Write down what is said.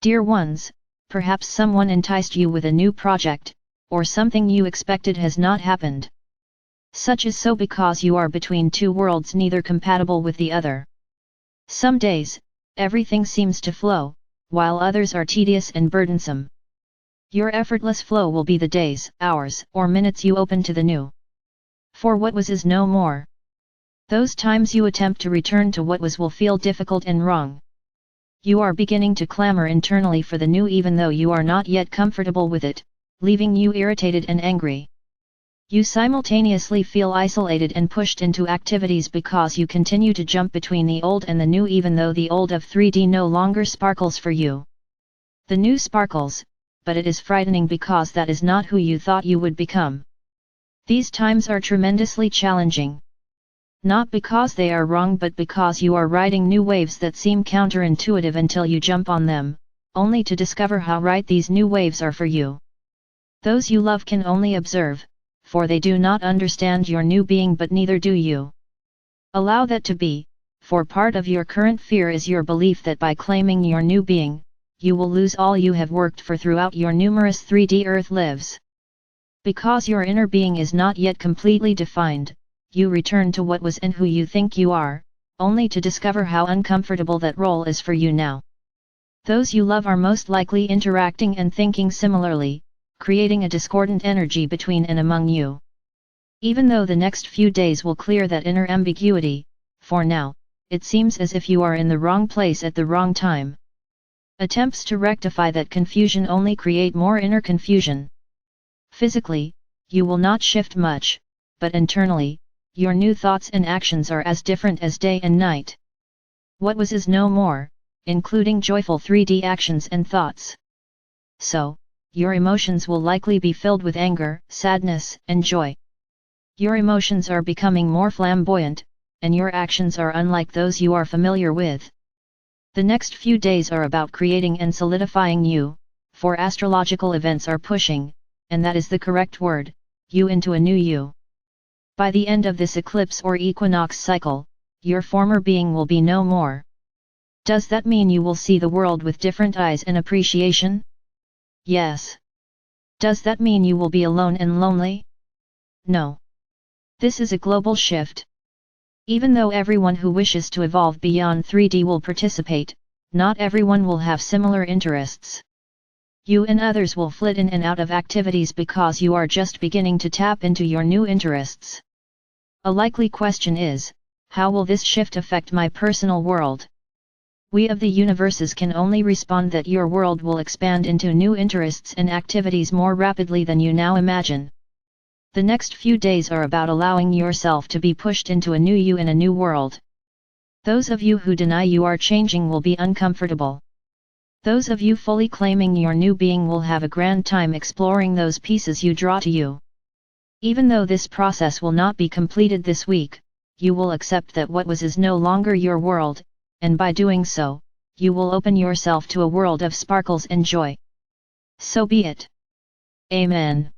Dear ones, perhaps someone enticed you with a new project, or something you expected has not happened. Such is so because you are between two worlds neither compatible with the other. Some days, everything seems to flow, while others are tedious and burdensome. Your effortless flow will be the days, hours, or minutes you open to the new. For what was is no more. Those times you attempt to return to what was will feel difficult and wrong. You are beginning to clamor internally for the new even though you are not yet comfortable with it, leaving you irritated and angry. You simultaneously feel isolated and pushed into activities because you continue to jump between the old and the new even though the old of 3D no longer sparkles for you. The new sparkles, but it is frightening because that is not who you thought you would become. These times are tremendously challenging. Not because they are wrong but because you are riding new waves that seem counterintuitive until you jump on them, only to discover how right these new waves are for you. Those you love can only observe, for they do not understand your new being but neither do you. Allow that to be, for part of your current fear is your belief that by claiming your new being, you will lose all you have worked for throughout your numerous 3D Earth lives. Because your inner being is not yet completely defined, you return to what was and who you think you are, only to discover how uncomfortable that role is for you now. Those you love are most likely interacting and thinking similarly, creating a discordant energy between and among you. Even though the next few days will clear that inner ambiguity, for now, it seems as if you are in the wrong place at the wrong time. Attempts to rectify that confusion only create more inner confusion. Physically, you will not shift much, but internally, your new thoughts and actions are as different as day and night. What was is no more, including joyful 3D actions and thoughts. So, your emotions will likely be filled with anger, sadness, and joy. Your emotions are becoming more flamboyant, and your actions are unlike those you are familiar with. The next few days are about creating and solidifying you, for astrological events are pushing, and that is the correct word, you into a new you. By the end of this eclipse or equinox cycle, your former being will be no more. Does that mean you will see the world with different eyes and appreciation? Yes. Does that mean you will be alone and lonely? No. This is a global shift. Even though everyone who wishes to evolve beyond 3D will participate, not everyone will have similar interests. You and others will flit in and out of activities because you are just beginning to tap into your new interests. A likely question is, how will this shift affect my personal world? We of the universes can only respond that your world will expand into new interests and activities more rapidly than you now imagine. The next few days are about allowing yourself to be pushed into a new you in a new world. Those of you who deny you are changing will be uncomfortable. Those of you fully claiming your new being will have a grand time exploring those pieces you draw to you. Even though this process will not be completed this week, you will accept that what was is no longer your world, and by doing so, you will open yourself to a world of sparkles and joy. So be it. Amen.